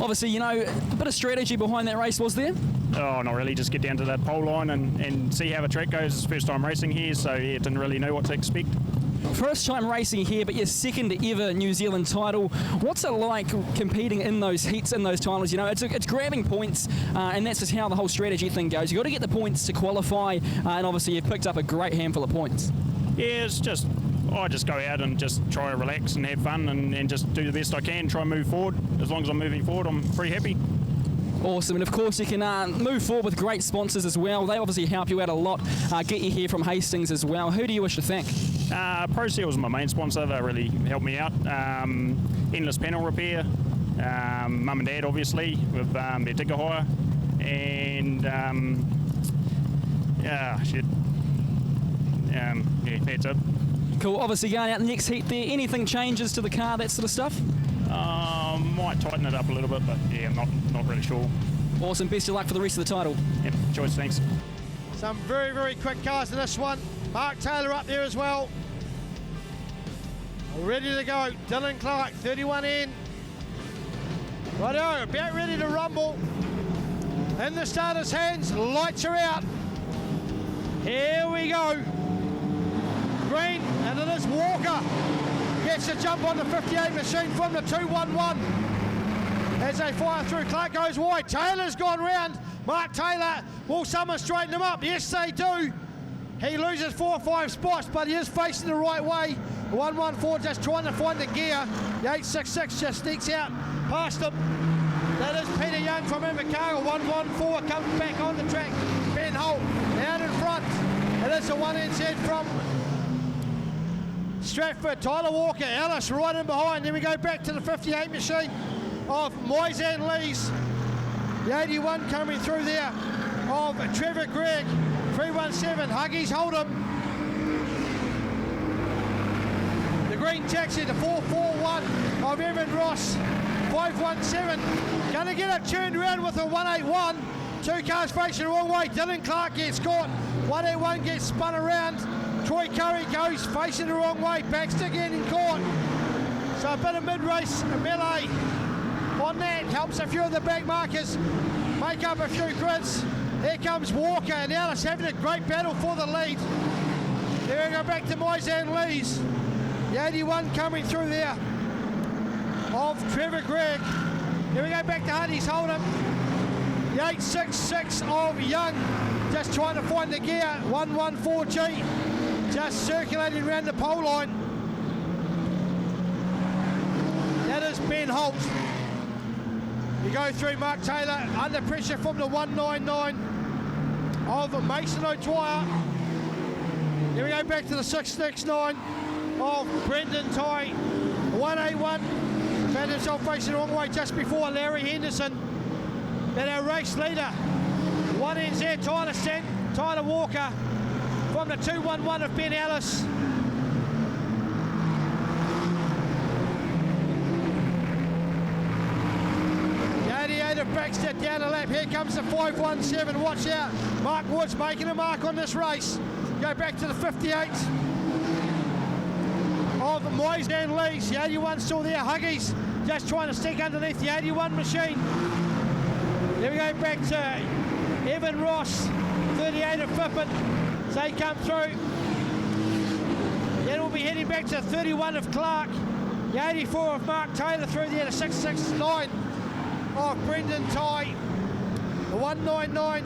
Obviously, you know, a bit of strategy behind that race, was there? Oh, not really. Just get down to that pole line and see how the track goes. It's the first time racing here, so yeah, didn't really know what to expect. First time racing here, but your second ever New Zealand title. What's it like competing in those heats, in those titles? You know, it's grabbing points, and that's just how the whole strategy thing goes. You've got to get the points to qualify, and obviously you've picked up a great handful of points. Yeah, it's just, I just go out and just try to relax and have fun and just do the best I can, try and move forward. As long as I'm moving forward, I'm pretty happy. Awesome, and of course you can move forward with great sponsors as well. They obviously help you out a lot, get you here from Hastings as well. Who do you wish to thank? ProSeal was my main sponsor. They really helped me out. Endless Panel Repair, Mum and Dad obviously with their digger hire, and yeah, that's it. Cool, obviously going out the next heat there, anything changes to the car, that sort of stuff? Might tighten it up a little bit, but yeah, I'm not really sure. Awesome, best of luck for the rest of the title. Yep, choice, thanks. Some very, very quick cars in this one. Mark Taylor up there as well. Ready to go. Dylan Clark, 31N. Righto, about ready to rumble. In the starter's hands, lights are out. Here we go. Green, and it is Walker. Gets a jump on the 58 machine from the 211. As they fire through, Clark goes wide. Taylor's gone round. Mark Taylor, will someone straighten him up? Yes, they do. He loses 4 or 5 spots, but he is facing the right way. The 114 just trying to find the gear. The 866 just sneaks out past him. That is Peter Young from Invercargill. 114 comes back on the track. Ben Holt out in front. It is the 1NZ from Stratford. Tyler Walker, Ellis right in behind. Then we go back to the 58 machine of Moisan Lees. The 81 coming through there of Trevor Gregg. 317, Huggies Hold'em. The green taxi, the 441 of Evan Ross. 517, gonna get it turned around with a 181. 2 cars facing the wrong way. Dylan Clark gets caught. 181 gets spun around. Troy Curry goes facing the wrong way. Baxter getting caught. So a bit of mid-race melee on that. Helps a few of the back markers make up a few grids. Here comes Walker and Ellis having a great battle for the lead. Here we go back to Moisan Lees. The 81 coming through there of Trevor Gregg. Here we go back to Huggies Hold'em. The 866 of Young just trying to find the gear. 114G just circulating around the pole line. That is Ben Holt. You go through Mark Taylor under pressure from the 199 of Mason O'Dwyer. Here we go back to the 669 of Brendan Ty. 181 found himself facing the wrong way just before Larry Henderson. Then our race leader, 1NZ Tyler Walker from the 211 of Ben Ellis. The 88 of Baxter down a lap. Here comes the 517. Watch out. Mark Woods making a mark on this race. Go back to the 58 of Moyes Lees. The 81 still there. Huggies just trying to stick underneath the 81 machine. There we go back to Evan Ross, 38 of Fippen. So they come through. Then we'll be heading back to 31 of Clark. The 84 of Mark Taylor through there to 669 of Brendan Tye. The 199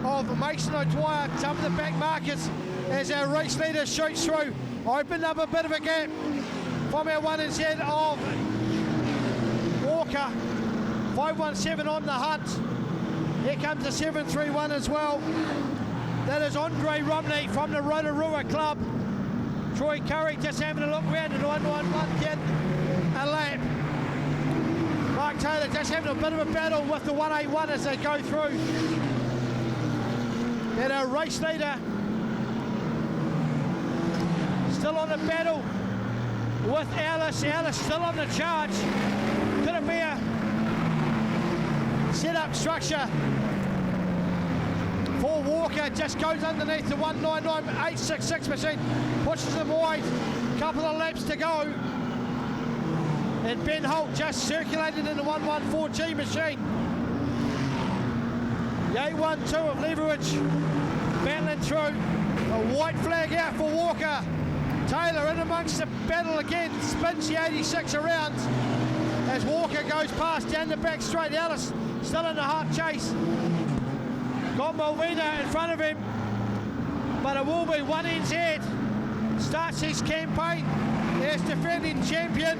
of Mason O'Dwyer. Some of the back markers as our race leader shoots through. Opened up a bit of a gap from our 1NZ of Walker. 517 on the hunt. Here comes the 731 as well. That is Andre Romney from the Rotorua Club. Troy Curry just having a look round at 111 get a lap. Mark Taylor just having a bit of a battle with the 181 as they go through. And our race leader still on the battle with Alice. Alice still on the charge. Could it be a set-up structure for Walker? Just goes underneath the 199.866 machine. Pushes them wide. Couple of laps to go. And Ben Holt just circulated in the 114G machine. The 812 of Leverage battling through. A white flag out for Walker. Taylor in amongst the battle again, spins the 86 around as Walker goes past down the back straight. Ellis still in the hard chase. Got Malvina in front of him, but it will be 1NZ. Starts his campaign as defending champion.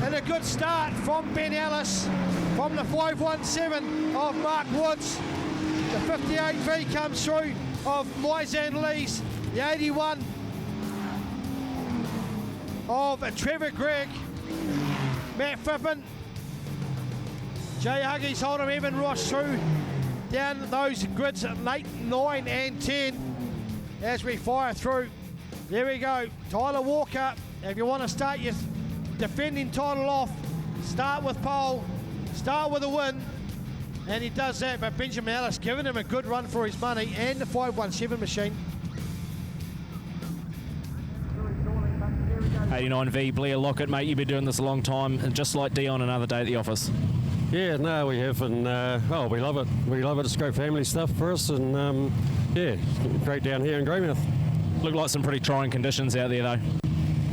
And a good start from Ben Ellis from the 517 of Mark Woods. The 58V comes through of Moyes Lees. The 81 of Trevor Gregg, Matt Fippen, Jay Huggies, Hold'em, Evan Ross through down those grids at 8, 9 and 10 as we fire through. There we go, Tyler Walker. If you want to start your defending title off, start with pole, start with a win, and he does that. But Benjamin Ellis giving him a good run for his money, and the 517 machine. 89V, Blair Lockett, mate, you've been doing this a long time, and just like Dion, another day at the office. Yeah, no, we have, and we love it. We love it. It's great family stuff for us, and yeah, great down here in Greymouth. Look like some pretty trying conditions out there, though.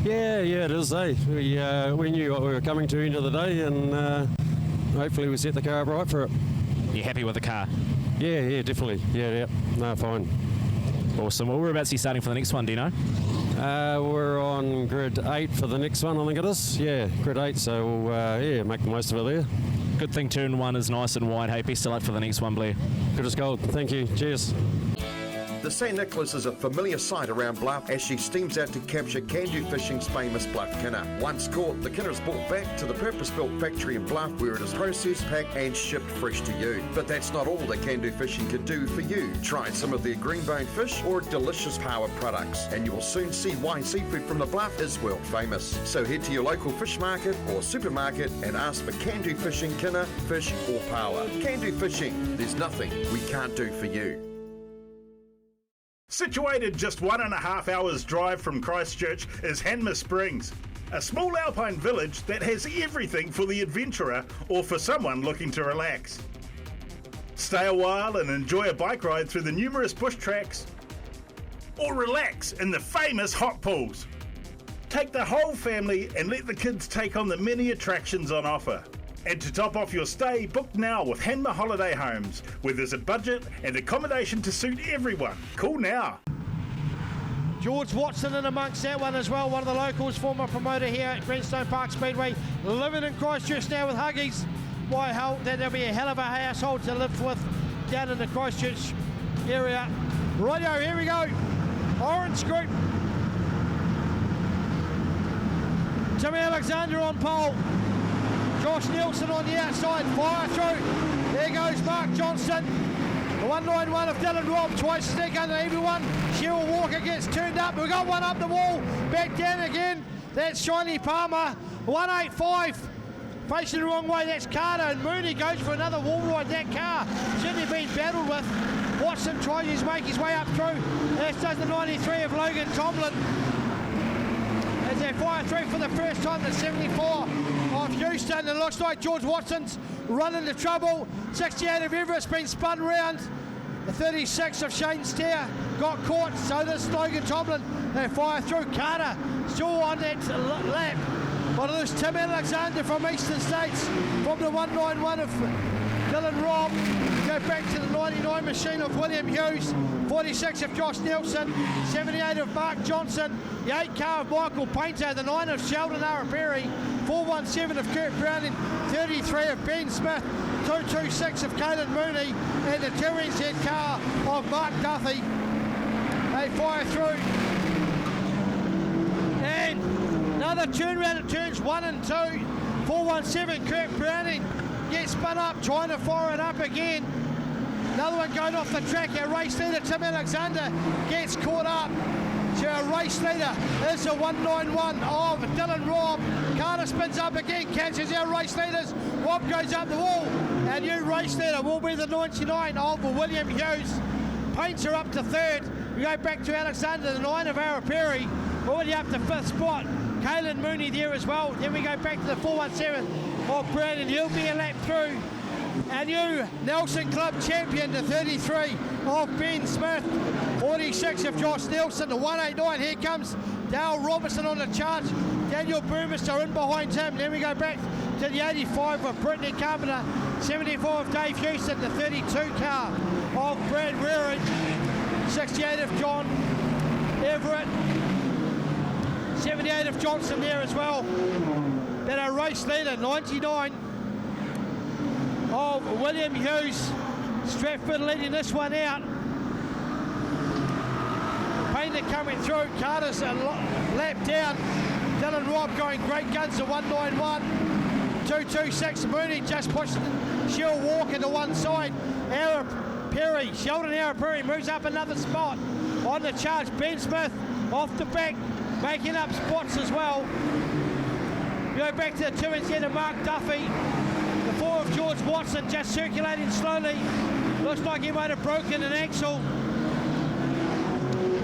Yeah, it is, eh? We knew what we were coming to end of the day, and hopefully we set the car up right for it. You happy with the car? Yeah, definitely. Yeah, no, fine. Awesome. Well, whereabouts are you starting for the next one, do you know? We're on grid 8 for the next one, I think it is. Yeah, grid 8, so we'll make the most of it there. Good thing turn 1 is nice and wide. Hey, best of luck for the next one, Blair. Good as gold. Thank you. Cheers. The St Nicholas is a familiar sight around Bluff as she steams out to capture Can-Do Fishing's famous Bluff kinner. Once caught, the kinner is brought back to the purpose-built factory in Bluff where it is processed, packed and shipped fresh to you. But that's not all that Can-Do Fishing can do for you. Try some of their green-boned fish or delicious power products and you will soon see why seafood from the Bluff is world famous. So head to your local fish market or supermarket and ask for Can-Do Fishing kinner, fish or power. Can-Do Fishing, there's nothing we can't do for you. Situated just 1.5 hours drive from Christchurch is Hanmer Springs, a small alpine village that has everything for the adventurer or for someone looking to relax. Stay a while and enjoy a bike ride through the numerous bush tracks, or relax in the famous hot pools. Take the whole family and let the kids take on the many attractions on offer. And to top off your stay, book now with Hanmer Holiday Homes, where there's a budget and accommodation to suit everyone. Call now. George Watson in amongst that one as well, one of the locals, former promoter here at Greenstone Park Speedway, living in Christchurch now with Huggies. Why, there'll be a hell of a household to live with down in the Christchurch area. Rightio, here we go. Orange group. Jimmy Alexander on pole. Josh Nielsen on the outside, fire through. There goes Mark Johnston. The 191 of Dylan Robb, twice as thick under everyone. Cheryl Walker gets turned up. We've got one up the wall, back down again. That's Shiny Palmer. 185 Facing the wrong way, that's Carter, and Mooney goes for another wall ride. That car certainly been battled with. Watson tries to make his way up through. As does the 93 of Logan Tomlin. As they fire through for the first time, the 74 of Houston. It looks like George Watson's run into trouble. 68 of Everett's been spun round. The 36 of Shane Steer got caught, so does Logan Tomlin. They fire through. Carter still on that lap. But it is Tim Alexander from Eastern States from the 191 of Dylan Robb. Go back to the 99 machine of William Hughes. 46 of Josh Nelson. 78 of Mark Johnson. The 8 car of Michael Painter. The 9 of Sheldon Araberry. 417 of Kurt Browning. 33 of Ben Smith. 226 of Caden Mooney. And the 2NZ car of Mark Duffy. They fire through. And another turnaround at turns 1 and 2. 417 Kurt Browning gets spun up, trying to fire it up again. Another one going off the track. Our race leader Tim Alexander gets caught up. So our race leader is the 191 of Dylan Robb. Carter spins up again, catches our race leaders. Robb goes up the wall. Our new race leader will be the 99 of William Hughes. Paints her up to third. We go back to Alexander, the 9 of Araperry, already up to 5th spot. Caelan Mooney there as well. Then we go back to the 417 of Brandon. He'll be a lap through. Our new Nelson Club champion, the 33 of Ben Smith. 46 of Josh Nelson, the 189. Here comes Dale Robertson on the charge. Daniel Burmester in behind him. Then we go back to the 85 of Brittany Carpenter. 74 of Dave Houston, the 32 car of Brad Rearing. 68 of John Everett. 78 of Johnson there as well. Then our race leader, 99 of William Hughes. Stratford leading this one out. Painter coming through. Carter's a lap down. Dylan Robb going great guns to 191. 226 Mooney just pushed Sheryl Walker to one side. Sheldon Araperry moves up another spot on the charge. Ben Smith off the back, making up spots as well. We go back to the 2NZ of Mark Duffy. The 4 of George Watson just circulating slowly. Looks like he might have broken an axle.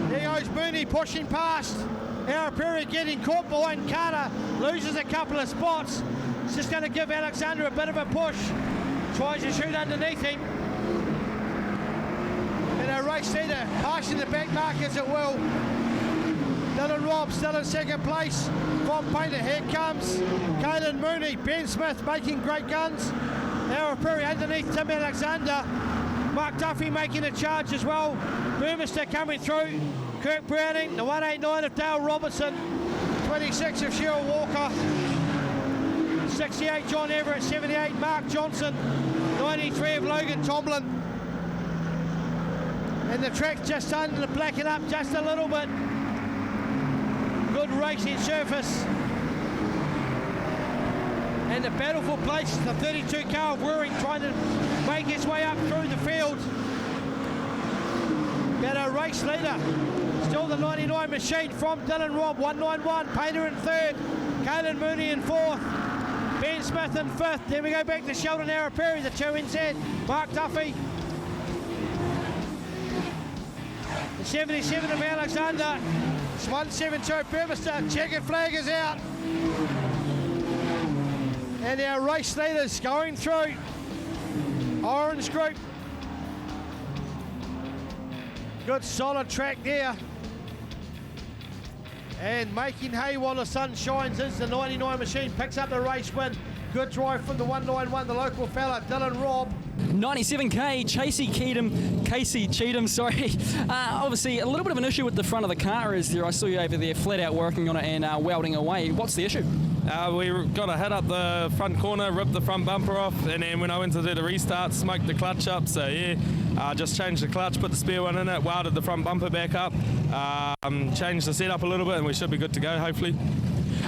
There goes Mooney pushing past. Araperry getting caught behind Carter. Loses a couple of spots. It's just going to give Alexander a bit of a push. Tries to shoot underneath him. And our race leader passing the back markers at will. Dylan Robb still in second place from Painter. Here comes Caelan Mooney. Ben Smith making great guns. Araperry underneath Tim Alexander. Mark Duffy making a charge as well. Burmester coming through. Kirk Browning, the 189 of Dale Robertson. 26 of Sheryl Walker. 68 John Everett. 78 Mark Johnson. 93 of Logan Tomlin. And the track's just starting to blacken up just a little bit. Good racing surface. And the battle for place, the 32 car of Wuring trying to make his way up through the field. But our race leader, still the 99 machine from Dylan Robb, 191, Painter in third, Caelan Mooney in fourth, Ben Smith in fifth. Then we go back to Sheldon Araperry, the 2NZ, Mark Duffy. The 77 of Alexander. 172 Burmester. Checkered flag is out. And our race leaders going through. Orange group. Good solid track there. And making hay while the sun shines is the 99 machine. Picks up the race win. Good drive from the 191, the local fella, Dylan Robb. 97k, Casey Cheatham, sorry. Obviously, a little bit of an issue with the front of the car is there. I saw you over there flat out working on it and welding away. What's the issue? We got a hit up the front corner, ripped the front bumper off, and then when I went to do the restart, smoked the clutch up. So yeah, just changed the clutch, put the spare one in it, welded the front bumper back up, changed the setup a little bit, and we should be good to go, hopefully.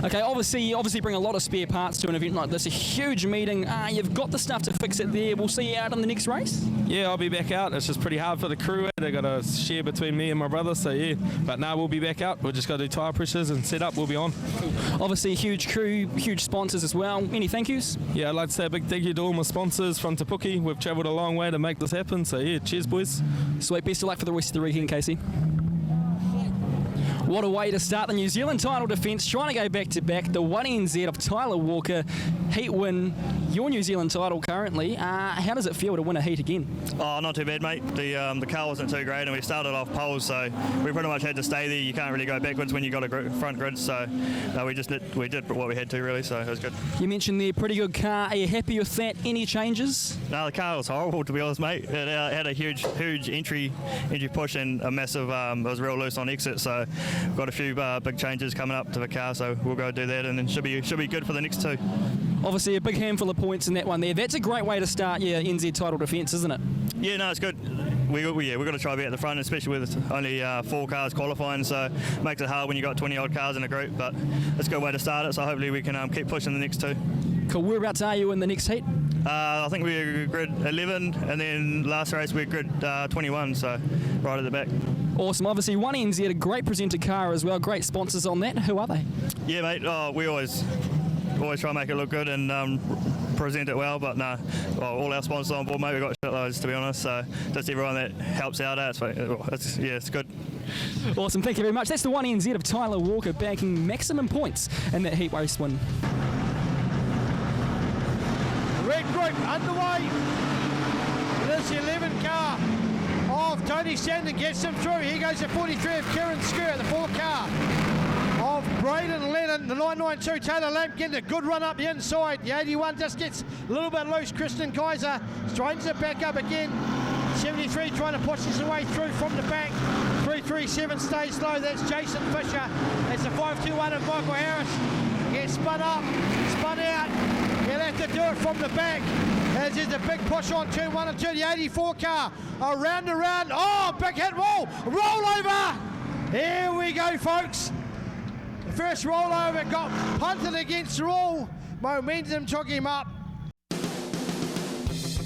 Okay, obviously bring a lot of spare parts to an event like this. A huge meeting. You've got the stuff to fix it there. We'll see you out in the next race. Yeah, I'll be back out. It's just pretty hard for the crew. They got to share between me and my brother, so yeah. But now we'll be back out. We'll just got to do tyre pressures and set up. We'll be on. Obviously, huge crew, huge sponsors as well. Any thank yous? Yeah, I'd like to say a big thank you to all my sponsors from Te Puke. We've travelled a long way to make this happen, so yeah, cheers, boys. Sweet, best of luck for the rest of the weekend, Casey. What a way to start the New Zealand title defence, trying to go back-to-back. The 1NZ of Tyler Walker, heat win, your New Zealand title currently. How does it feel to win a heat again? Oh, not too bad, mate. The car wasn't too great, and we started off poles, so we pretty much had to stay there. You can't really go backwards when you got a front grid, so we did what we had to, really, so it was good. You mentioned the pretty good car. Are you happy with that? Any changes? No, the car was horrible, to be honest, mate. It had a huge entry push and a massive, it was real loose on exit, so we've got a few big changes coming up to the car, so we'll go do that, and then should be good for the next two. Obviously a big handful of points in that one there. That's a great way to start your NZ title defence, isn't it? Yeah, no, it's good. We've got to try to be at the front, especially with only 4 cars qualifying, so it makes it hard when you've got 20-odd cars in a group, but it's a good way to start it, so hopefully we can keep pushing the next two. Cool. Whereabouts are you in the next heat? I think we're grid 11, and then last race we're grid 21, so right at the back. Awesome. Obviously, 1NZ, a great presented car as well. Great sponsors on that. Who are they? Yeah, mate. We always try to make it look good and present it well, but all our sponsors on board, mate. We've got shitloads, to be honest, so just everyone that helps out, it's good. Awesome. Thank you very much. That's the 1NZ of Tyler Walker bagging maximum points in that heat race win. Red group underway. It is the 11 car of Tony Sandon, gets him through. Here goes the 43 of Kieran Skur, the 4 car of Braden Lennon. The 992 Taylor Lamp getting a good run up the inside. The 81 just gets a little bit loose. Kristen Kaiser straightens it back up again. 73 trying to push his way through from the back. 337 stays low. That's Jason Fisher. That's the 521 of Michael Harris. Gets spun up, spun out. He'll have to do it from the back. As there's a big push on turn 1 and 2. The 84 car around. Oh, big hit roll over. Here we go, folks. The first rollover got punted against the wall. Momentum took him up.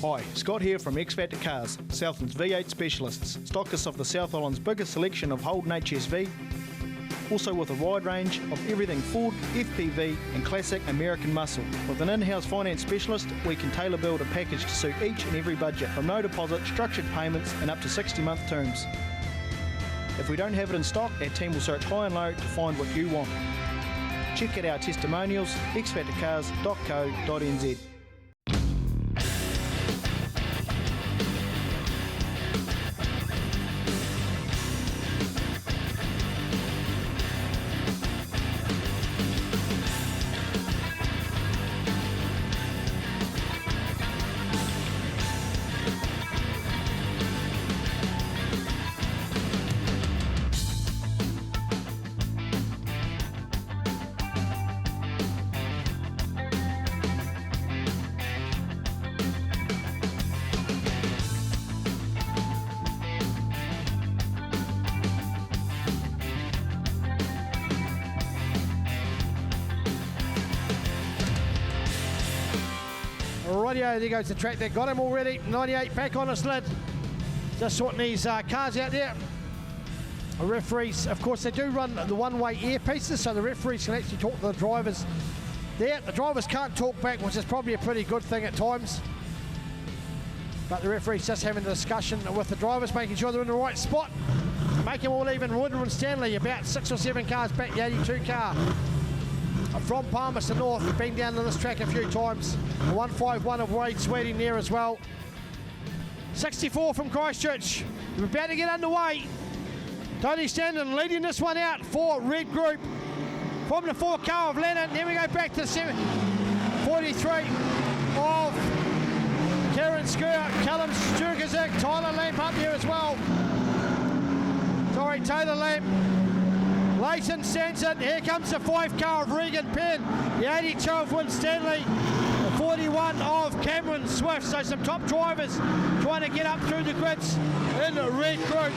Hi, Scott here from X Factor Cars, Southland's V8 specialists, stockers of the South Island's biggest selection of Holden HSV, also with a wide range of everything Ford, FPV and classic American muscle. With an in-house finance specialist, we can tailor build a package to suit each and every budget, from no deposit, structured payments and up to 60-month terms. If we don't have it in stock, our team will search high and low to find what you want. Check out our testimonials, xfactorcars.co.nz. Rightio, there goes the track that got him already. 98 back on his lid. Just sorting these cars out there. The referees, of course, they do run the one-way earpieces, so the referees can actually talk to the drivers there. The drivers can't talk back, which is probably a pretty good thing at times. But the referee's just having a discussion with the drivers, making sure they're in the right spot. Make them all even. Woodrow and Stanley, about 6 or 7 cars back, the 82 car. From Palmerston North, been down to this track a few times. The 151 of Wade Sweeting there as well. 64 from Christchurch. We're about to get underway. Tony Standen leading this one out for Red Group. From the 4 car of Lennon. Then we go back to 43 of Karen Skur, Callum Sturgazik, Tyler Lamp up there as well. Sorry, Taylor Lamp. Leighton Sanson, here comes the 5 car of Regan Penn, the 82 of Win Stanley, the 41 of Cameron Swift. So some top drivers trying to get up through the grids in the Red Group.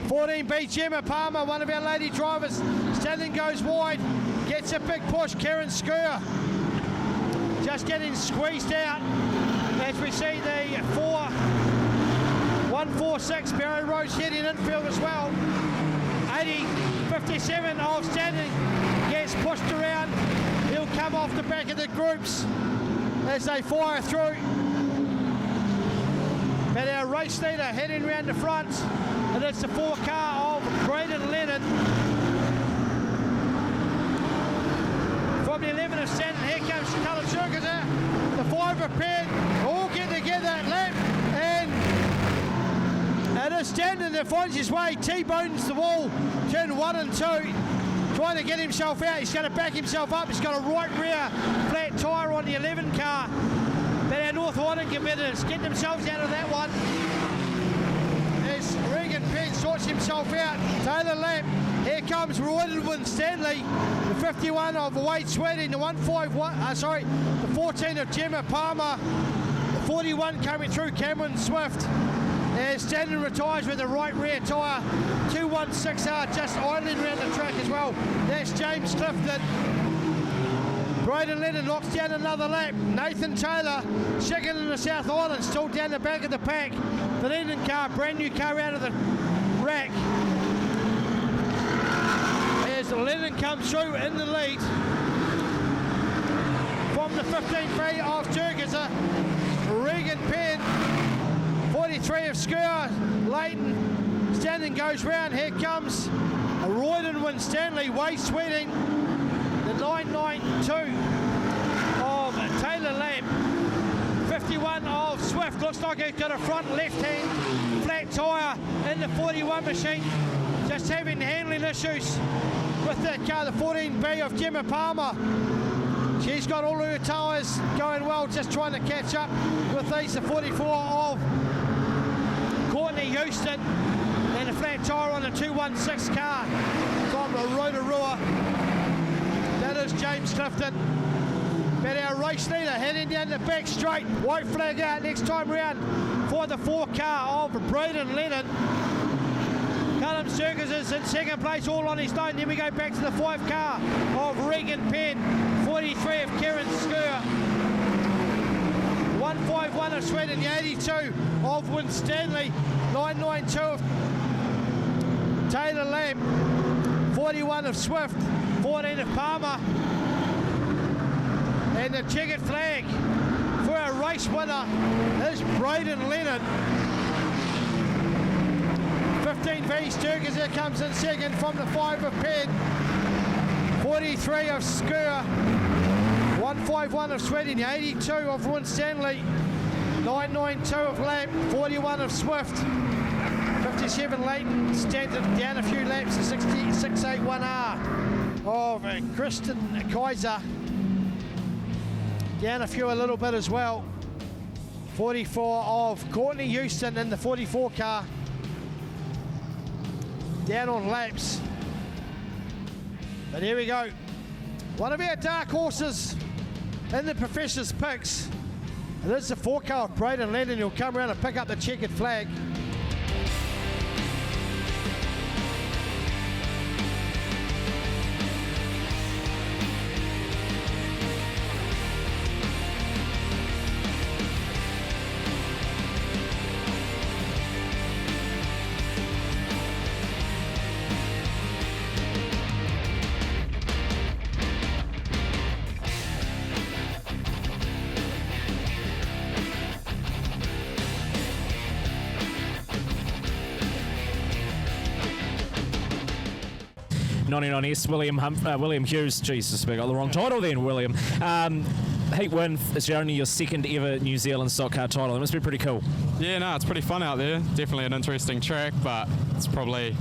14B Gemma Palmer, one of our lady drivers, standing goes wide, gets a big push. Karen Skur just getting squeezed out as we see the 146 Barrow Rose heading infield as well. 57 of Standing gets pushed around. He'll come off the back of the groups as they fire through. But our race leader heading round the front, and it's the 4 car of Braden Lennon. From the 11 of Standing, here comes Colour Circuser. The 5 of Penn all get together at lap, and it is Standing that finds his way, T-bones the wall, turn 1 and 2. Trying to get himself out, he's going to back himself up. He's got a right rear flat tyre on the 11 car. But our North Island competitors get themselves out of that one. As Regan Penn sorts himself out, Taylor Lamb. Here comes Royden Stanley, the 51 of Wade Sweating, the 14 of Gemma Palmer, the 41 coming through Cameron Swift. As Standing retires with the right rear tyre, 216R just idling around the track as well. That's James Clifton. Braden Lennon knocks down another lap. Nathan Taylor, second in the South Island, still down the back of the pack. The Lennon car, brand new car out of the rack. As Lennon comes through in the lead. From the 15-3 of Turkisa, Regan Penn, 43 of Skur, Leighton, Standing goes round. Here comes a Royden win Stanley, way sweating. The 992 of Taylor Lamb, 51 of Swift. Looks like he's got a front left-hand flat tyre in the 41 machine. Just having handling issues with the car, the 14B of Gemma Palmer. She's got all her tyres going well, just trying to catch up with these. The 44 of Courtney Houston, and a flat tyre on the 216 car from Rotorua. That is James Clifton. But our race leader heading down the back straight. White flag out next time round for the 4 car of Braden Lennon. Callum Circus is in second place, all on his own. Then we go back to the 5 car of Regan Penn, 43 of Karen Skur, 151 of Sweden, the 82 of Win Stanley, 992 of Taylor Lamb, 41 of Swift, 14 of Palmer. And the checkered flag for our race winner is Braden Lennon. 15V Sturgis comes in second from the 5 of Penn, 43 of Skur, 151 of Sweden, the 82 of Win Stanley, 992 of Lamp, 41 of Swift, 57 Leighton, Stanton down a few laps, the 681R of Kristen Kaiser, down a few a little bit as well, 44 of Courtney Houston in the 44 car, down on laps. But here we go. One of our dark horses in the professor's picks. It is the 4 car of Braden Lennon. He'll come around and pick up the checkered flag. S William Hughes. Jesus, I got the wrong title then, William. Heat win. It's only your second ever New Zealand stock car title. It must be pretty cool. Yeah, no, it's pretty fun out there. Definitely an interesting track, but it's probably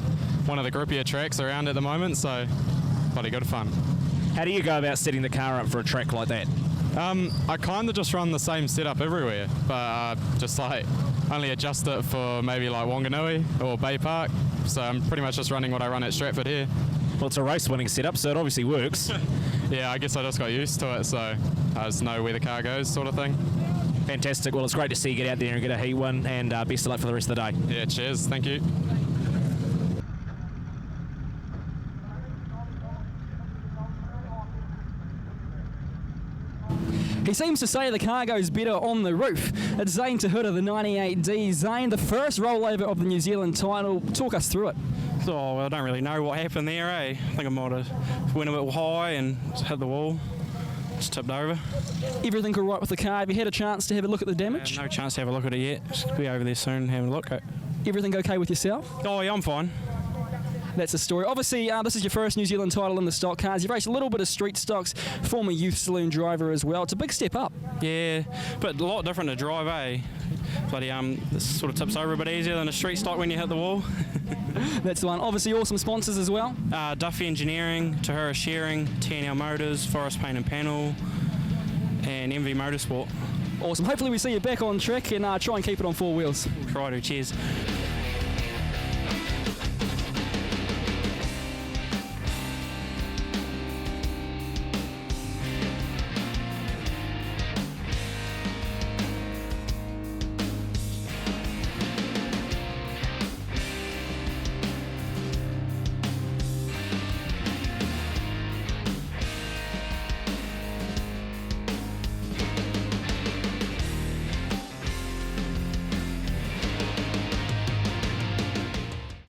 one of the groupier tracks around at the moment, so bloody good fun. How do you go about setting the car up for a track like that? I kind of just run the same setup everywhere, but just like only adjust it for maybe like Wanganui or Bay Park. So I'm pretty much just running what I run at Stratford here. Well, it's a race-winning setup, so it obviously works. Yeah, I guess I just got used to it, so I just know where the car goes, sort of thing. Fantastic. Well, it's great to see you get out there and get a heat win, and best of luck for the rest of the day. Yeah, cheers. Thank you. He seems to say the car goes better on the roof. It's Zane Tahuta, the 98D. Zane, the first rollover of the New Zealand title. Talk us through it. Oh, well, I don't really know what happened there, eh? I think I might have went a bit high and hit the wall. Just tipped over. Everything all right with the car? Have you had a chance to have a look at the damage? No chance to have a look at it yet. Just be over there soon having a look at it. Everything okay with yourself? Oh, yeah, I'm fine. That's the story. Obviously, this is your first New Zealand title in the Stockcars. You've raced a little bit of street stocks, former youth saloon driver as well. It's a big step up. Yeah, but a lot different to drive, eh? Bloody, this sort of tips over a bit easier than a street stock when you hit the wall. That's the one. Obviously, awesome sponsors as well. Duffy Engineering, Tahura Shearing, TNL Motors, Forest Paint and Panel, and MV Motorsport. Awesome. Hopefully we see you back on track and try and keep it on four wheels. Try to. Cheers.